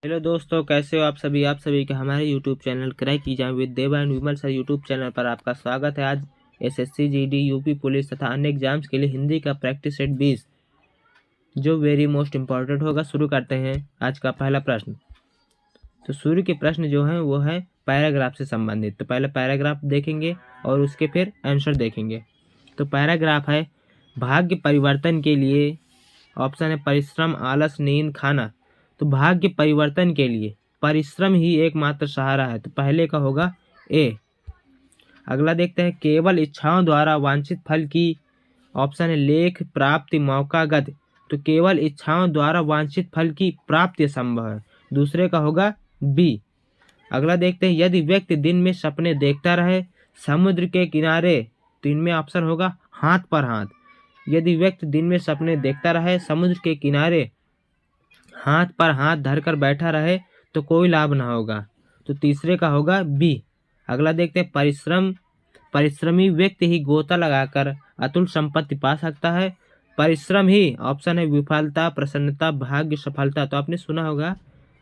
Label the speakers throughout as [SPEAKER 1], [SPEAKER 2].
[SPEAKER 1] Hello दोस्तों, कैसे हो आप सभी के हमारे YouTube channel crack exam with Deva and Vimal sir YouTube channel पर आपका स्वागत है। आज एसएससी, जीडी, यूपी पुलिस तथा अन्य एग्जाम्स के लिए हिंदी का प्रैक्टिस सेट 20 जो वेरी मोस्ट इम्पॉर्टेंट होगा। शुरू करते हैं आज का पहला प्रश्न। तो शुरू के प्रश्न जो हैं वो है पैराग्राफ से संबंधित। तो पहले पैराग्राफ देखेंगे और उसके फिर आंसर देखेंगे। तो पैराग्राफ है, भाग्य परिवर्तन के लिए ऑप्शन है परिश्रम, आलस, नींद, खाना। तो भाग्य परिवर्तन के लिए परिश्रम ही एकमात्र सहारा है। तो पहले का होगा ए। अगला देखते हैं, केवल इच्छाओं द्वारा वांछित फल की ऑप्शन है लेख, प्राप्ति, मौका, गति। तो केवल इच्छाओं द्वारा वांछित फल की प्राप्ति संभव है। दूसरे का होगा बी। अगला देखते हैं, यदि व्यक्ति दिन में सपने देखता रहे समुद्र के किनारे। तो इनमें ऑप्शन होगा हाथ पर हाथ। यदि व्यक्ति दिन में सपने देखता रहे समुद्र के किनारे हाथ पर हाथ धरकर बैठा रहे तो कोई लाभ न होगा। तो तीसरे का होगा बी। अगला देखते हैं, परिश्रमी व्यक्ति ही गोता लगाकर अतुल संपत्ति पा सकता है। परिश्रम ही ऑप्शन है विफलता, प्रसन्नता, भाग्य, सफलता। तो आपने सुना होगा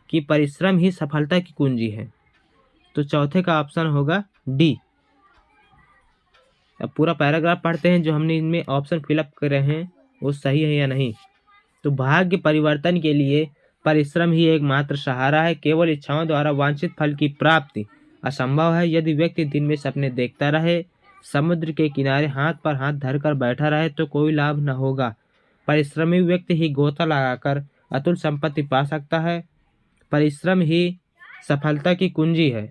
[SPEAKER 1] कि परिश्रम ही सफलता की कुंजी है। तो चौथे का ऑप्शन होगा डी। अब पूरा पैराग्राफ पढ़ते हैं, जो हमने इनमें ऑप्शन फिलअप करे हैं वो सही है या नहीं। तो भाग्य परिवर्तन के लिए परिश्रम ही एकमात्र सहारा है। केवल इच्छाओं द्वारा वांछित फल की प्राप्ति असंभव है। यदि व्यक्ति दिन में सपने देखता रहे समुद्र के किनारे हाथ पर हाथ धरकर बैठा रहे तो कोई लाभ न होगा। परिश्रमी व्यक्ति ही गोता लगाकर अतुल संपत्ति पा सकता है। परिश्रम ही सफलता की कुंजी है।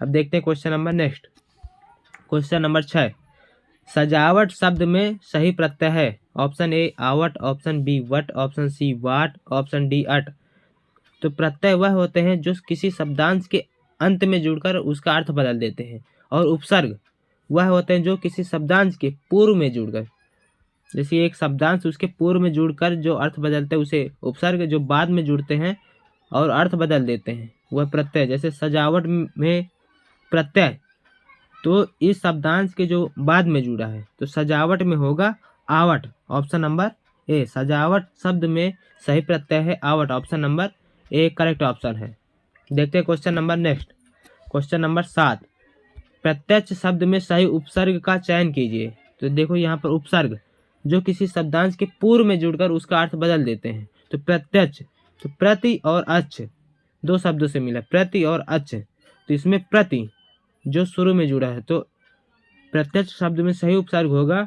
[SPEAKER 1] अब देखते हैं question number next. Question number 6, सजावट शब्द में सही प्रत्यय है। ऑप्शन ए आवट, ऑप्शन बी वट, ऑप्शन सी वाट, ऑप्शन डी अट। तो प्रत्यय वह होते हैं जो किसी शब्दांश के अंत में जुड़कर उसका अर्थ बदल देते हैं, और उपसर्ग वह होते हैं जो किसी शब्दांश के पूर्व में जुड़कर, जैसे एक शब्दांश उसके पूर्व में जुड़कर जो अर्थ बदलते हैं उसे उपसर्ग, जो बाद में जुड़ते हैं और अर्थ बदल देते हैं वह प्रत्यय। जैसे सजावट में प्रत्यय तो इस शब्दांश के जो बाद में जुड़ा है, तो सजावट में होगा आवट। ऑप्शन नंबर ए, सजावट शब्द में सही प्रत्यय है out. Option number A correct option है। देखते हैं question number next. Question number 7, प्रत्यक्ष शब्द में सही उपसर्ग का चयन कीजिए। तो देखो यहाँ पर उपसर्ग जो किसी शब्दांश के पूर्व में जुड़कर उसका अर्थ बदल देते हैं। तो प्रत्यक्ष, तो प्रति और अच्छ दो शब्दों से मिला, प्रति और अच्छ। तो इसमें प्रति जो शुरू में जुड़ा है, तो प्रत्यक्ष शब्द में सही उपसर्ग होगा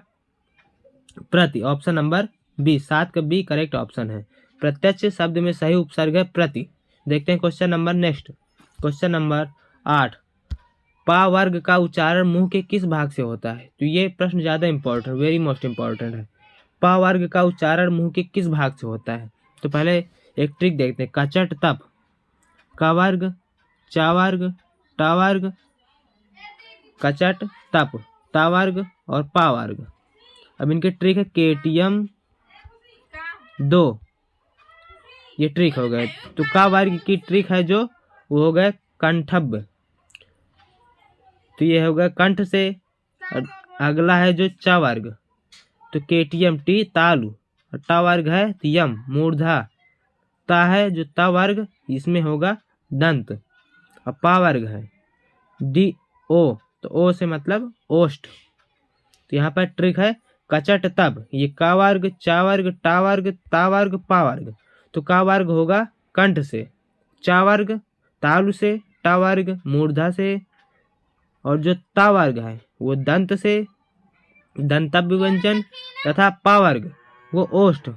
[SPEAKER 1] प्रति। ऑप्शन नंबर बी, 7 का बी करेक्ट ऑप्शन है। प्रत्यक्ष शब्द में सही उपसर्ग है प्रति। देखते हैं question number next. Question number 8, पा वर्ग का उच्चारण मुंह के किस भाग से होता है। तो ये प्रश्न ज़्यादा इंपॉर्टेंट, वेरी मोस्ट इंपॉर्टेंट है। पा वर्ग का उच्चारण मुंह के किस भाग से होता है। तो पहले एक ट्रिक देखते हैं, कचट तप, का वर्ग, चा वर्ग, टा वर्ग, कचट तप, ता वर्ग और पा वर्ग। अब इनके ट्रिक है केटीएम 2, ये ट्रिक हो गए। तो का वर्ग की ट्रिक है जो वो हो गए कंठब, तो ये हो गया कंठ से। और अगला है जो चा वर्ग, तो केटीएम टी तालु, और टा वर्ग है यम मूर्धा, ता है जो ता वर्ग इसमें होगा दंत, और पा वर्ग है डी ओ, तो ओ से मतलब ओष्ठ। तो यहाँ पर ट्रिक है कचट तब, ये का वर्ग, चा वर्ग, टा वर्ग, ता वर्ग, पा वर्ग। तो का वर्ग होगा कंठ से, चा वर्ग तालु से, टा वर्ग मूर्धा से, और जो ता वर्ग है वो दंत से, दंतव्य व्यंजन, तथा पा वर्ग वो ओष्ठ,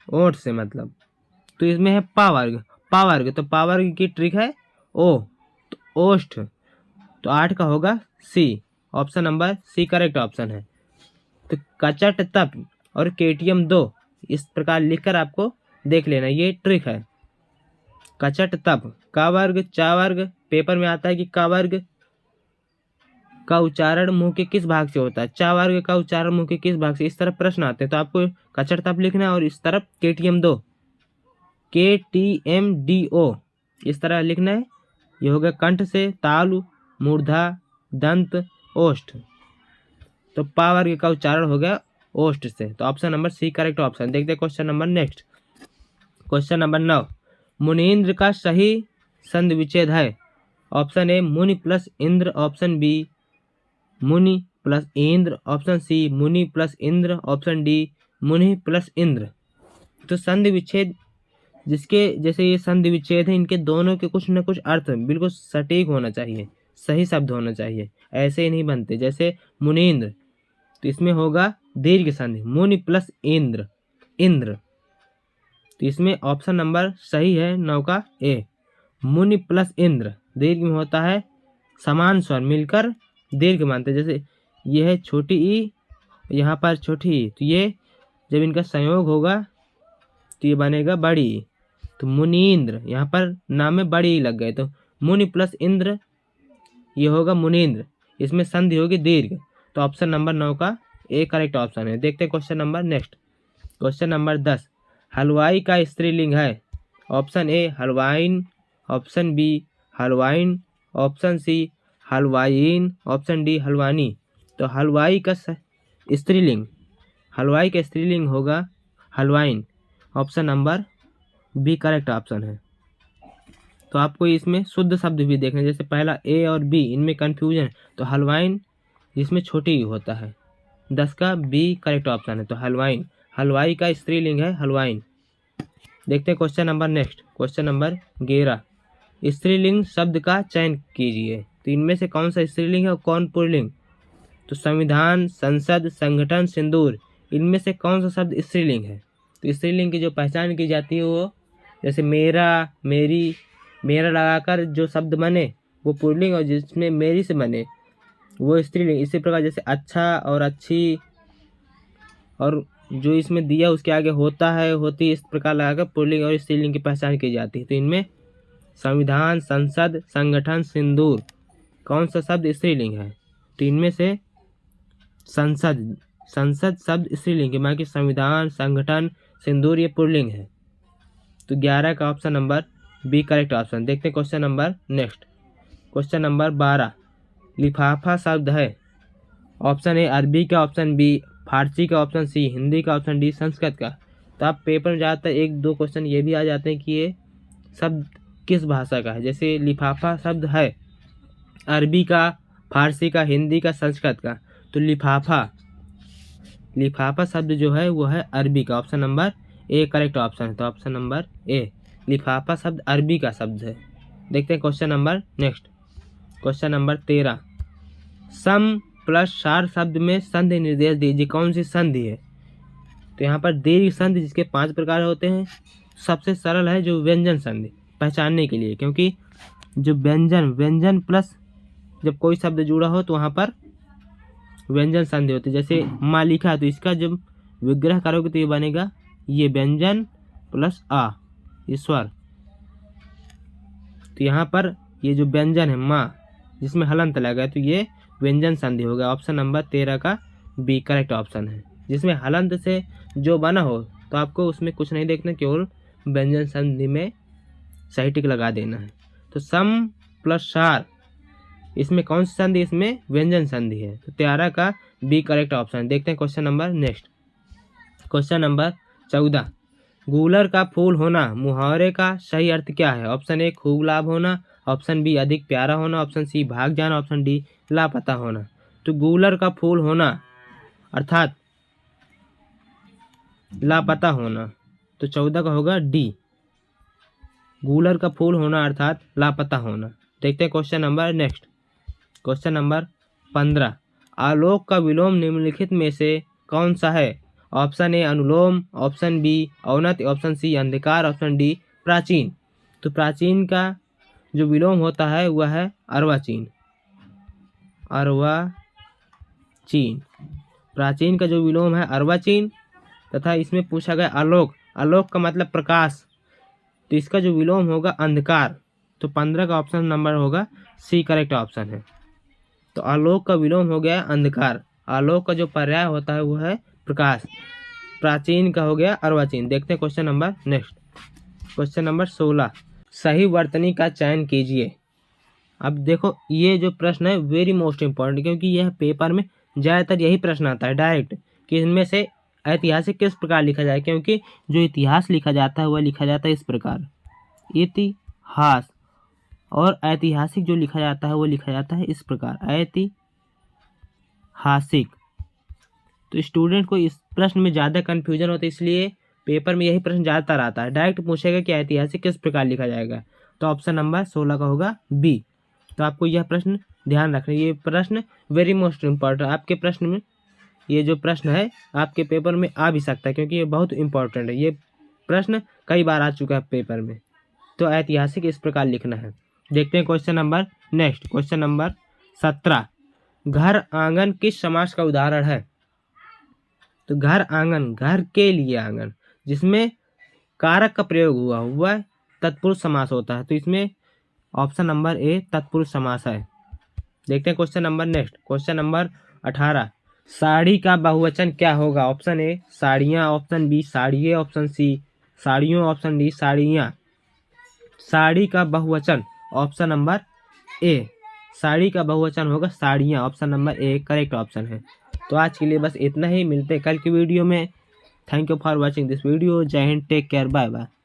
[SPEAKER 1] ओठ से मतलब। तो इसमें है पा वर्ग, पा वर्ग, तो पा वर्ग की ट्रिक है ओ, तो ओष्ठ। तो 8 का होगा C. Option number C correct option है। तो कचट तप और केटीएम 2 इस प्रकार लिखकर आपको देख लेना, ये ट्रिक है। कचट तप, का वर्ग, चा वर्ग, पेपर में आता है कि का वर्ग का उच्चारण मुंह के किस भाग से होता है, चा वर्ग का उच्चारण मुंह के किस भाग से, इस तरफ प्रश्न आते हैं। तो आपको कचट तप लिखना है और इस तरफ केटीएम 2, KTMDO इस तरह लिखना है। ये हो गया कंठ से, तालु, मूर्धा, दंत, ओष्ठ। तो पा वर्ग का उच्चारण हो गया ओष्ठ से। तो option number C correct option. देखते हैं question number next. Question number 9, मुनीन्द्र का सही संधि विच्छेद है? ऑप्शन ए मुनि प्लस इंद्र, ऑप्शन बी मुनि प्लस इंद्र, ऑप्शन सी मुनि प्लस इंद्र, ऑप्शन डी मुनि प्लस इंद्र। तो संधि विच्छेद जिसके जैसे ये संधि विच्छेद है, इनके दोनों के कुछ न कुछ अर्थ बिल्कुल सटीक होना चाहिए, सही शब्द होना चाहिए, ऐसे ही नहीं बनते। जैसे मुनीन्द्र, तो इसमें होगा दीर्घ संधि, मुनि प्लस इंद्र, इंद्र। तो इसमें ऑप्शन नंबर सही है 9 का ए, मुनि प्लस इंद्र। दीर्घ में होता है समान स्वर मिलकर दीर्घ मानते, जैसे यह है छोटी ई, यहाँ पर छोटी ई, तो ये जब इनका संयोग होगा तो ये बनेगा बड़ी ई। तो मुनीन्द्र, यहाँ पर नाम में बड़ी ई लग गए, तो मुनि प्लस इंद्र ये होगा मुनीन्द्र, इसमें संधि होगी दीर्घ। तो ऑप्शन नंबर 9 का ए करेक्ट ऑप्शन है। देखते हैं question number next. Question number 10, हलवाई का स्त्रीलिंग है? ऑप्शन ए हलवाइन, ऑप्शन बी हलवाइन, ऑप्शन सी हलवाइन, ऑप्शन डी हलवानी। तो हलवाई का स्त्रीलिंग, हलवाई का स्त्रीलिंग होगा हलवाइन, option number B correct option है। तो आपको इसमें शुद्ध शब्द भी देखना, जैसे पहला ए और बी इनमें कन्फ्यूजन है, तो हलवाइन जिसमें छोटी ही होता है, 10 का बी करेक्ट ऑप्शन है। तो हलवाइन, हलवाई का स्त्रीलिंग है हलवाइन। देखते हैं question number next. Question number 11, स्त्रीलिंग शब्द का चयन कीजिए। तो इनमें से कौन सा स्त्रीलिंग है और कौन पुल्लिंग? तो संविधान, संसद, संगठन, सिंदूर, इनमें से कौन सा शब्द स्त्रीलिंग है? तो स्त्रीलिंग की जो पहचान की जाती है वो जैसे मेरा, मेरी, मेरा लगाकर जो शब्द बने वो पुल्लिंग, और जिसमें मेरी से बने वो स्त्रीलिंग। इसी प्रकार जैसे अच्छा और अच्छी, और जो इसमें दिया उसके आगे होता है, होती, इस प्रकार लगाकर पुल्लिंग और स्त्रीलिंग की पहचान की जाती है। तो इनमें संविधान, संसद, संगठन, सिंदूर, कौन सा शब्द स्त्रीलिंग है? तो इनमें से संसद, संसद शब्द स्त्रीलिंग है, बाकी संविधान, संगठन, सिंदूर ये पुल्लिंग है। तो 11 का option number B correct option. देखते हैं question number next. Question number 12, लिफाफा शब्द है? ऑप्शन ए अरबी का, ऑप्शन बी फारसी का, ऑप्शन सी हिंदी का, ऑप्शन डी संस्कृत का। तो आप पेपर में ज़्यादातर 1-2 क्वेश्चन ये भी आ जाते हैं कि ये शब्द किस भाषा का है। जैसे लिफाफा शब्द है अरबी का, फारसी का, हिंदी का, संस्कृत का। तो लिफाफा, लिफाफा शब्द जो है वो है अरबी का, option number A correct option है। तो ऑप्शन नंबर ए, लिफाफा शब्द अरबी का शब्द है। देखते हैं question number next. Question number 13, सम प्लस सार शब्द में संधि निर्देश दीजिए, कौन सी संधि है? तो यहाँ पर दीर्घ संधि जिसके 5 प्रकार होते हैं, सबसे सरल है जो व्यंजन संधि पहचानने के लिए, क्योंकि जो व्यंजन प्लस जब कोई शब्द जुड़ा हो तो वहाँ पर व्यंजन संधि होती है। जैसे माँ लिखा है तो इसका जब विग्रह करोगे तो ये बनेगा ये व्यंजन प्लस आ, ये स्वर। तो यहाँ पर ये जो व्यंजन है माँ जिसमें हलंत लगा है तो ये व्यंजन संधि होगा। ऑप्शन नंबर 13 का बी करेक्ट ऑप्शन है। जिसमें हलंत से जो बना हो तो आपको उसमें कुछ नहीं देखना, केवल व्यंजन संधि में सही टिक लगा देना है। तो सम प्लस सार, इसमें कौन सी संधि? इसमें व्यंजन संधि है। तो 13 का बी करेक्ट ऑप्शन। देखते हैं question number next. Question number 14, गूलर का फूल होना मुहावरे का सही अर्थ क्या है? ऑप्शन ए खूब लाभ होना, ऑप्शन बी अधिक प्यारा होना, ऑप्शन सी भाग जाना, ऑप्शन डी लापता होना। तो गूलर का फूल होना अर्थात लापता होना, तो 14 का होगा डी, गूलर का फूल होना अर्थात लापता होना। देखते हैं question number next. Question number 15, आलोक का विलोम निम्नलिखित में से कौन सा है? ऑप्शन ए अनुलोम, ऑप्शन बी अवनति, ऑप्शन सी अंधकार, ऑप्शन डी प्राचीन। तो प्राचीन का जो विलोम होता है वह है अर्वाचीन, अर्वाचीन। प्राचीन का जो विलोम है अर्वाचीन। तथा इसमें पूछा गया आलोक, आलोक का मतलब प्रकाश, तो इसका जो विलोम होगा अंधकार। तो 15 का ऑप्शन नंबर होगा सी करेक्ट ऑप्शन है। तो आलोक का विलोम हो गया अंधकार, आलोक का जो पर्याय होता है वह है प्रकाश, प्राचीन का हो गया अर्वाचीन। देखते हैं question number next. Question number 16, सही वर्तनी का चयन कीजिए। अब देखो ये जो प्रश्न है वेरी मोस्ट इम्पॉर्टेंट, क्योंकि यह पेपर में ज़्यादातर यही प्रश्न आता है डायरेक्ट कि इनमें से ऐतिहासिक किस प्रकार लिखा जाए, क्योंकि जो इतिहास लिखा जाता है वह लिखा जाता है इस प्रकार। इतिहास। और ऐतिहासिक जो लिखा जाता है वो लिखा जाता है इस प्रकार, ऐतिहासिक। तो स्टूडेंट को इस प्रश्न में ज़्यादा कन्फ्यूजन होता है, इसलिए पेपर में यही प्रश्न ज़्यादातर आता है। डायरेक्ट पूछेगा कि ऐतिहासिक किस प्रकार लिखा जाएगा, तो ऑप्शन नंबर 16 का होगा बी। तो आपको यह प्रश्न ध्यान रखना, ये प्रश्न वेरी मोस्ट इम्पॉर्टेंट आपके प्रश्न में, ये जो प्रश्न है आपके पेपर में आ भी सकता है, क्योंकि ये बहुत इंपॉर्टेंट है। ये प्रश्न कई बार आ चुका है पेपर में। तो ऐतिहासिक इस प्रकार लिखना है। देखते हैं question number next, question number 17। घर आंगन किस समास का उदाहरण है? तो घर आंगन, घर के लिए आंगन, जिसमें कारक का प्रयोग हुआ तत्पुरुष समास होता है। तो इसमें ऑप्शन नंबर ए तत्पुरुष समास है। देखते हैं question number next, question number 18। Sari का बहुवचन क्या होगा? ऑप्शन ए साड़ियाँ, ऑप्शन बी साड़िये, ऑप्शन सी साड़ियों, ऑप्शन डी साड़ियाँ। साड़ी का बहुवचन ऑप्शन नंबर ए, साड़ी का बहुवचन होगा साड़ियाँ, option number A correct option है। तो आज के लिए बस इतना ही, मिलते हैं कल की वीडियो में। Thank you for watching this video. जय Hind, take care, bye bye.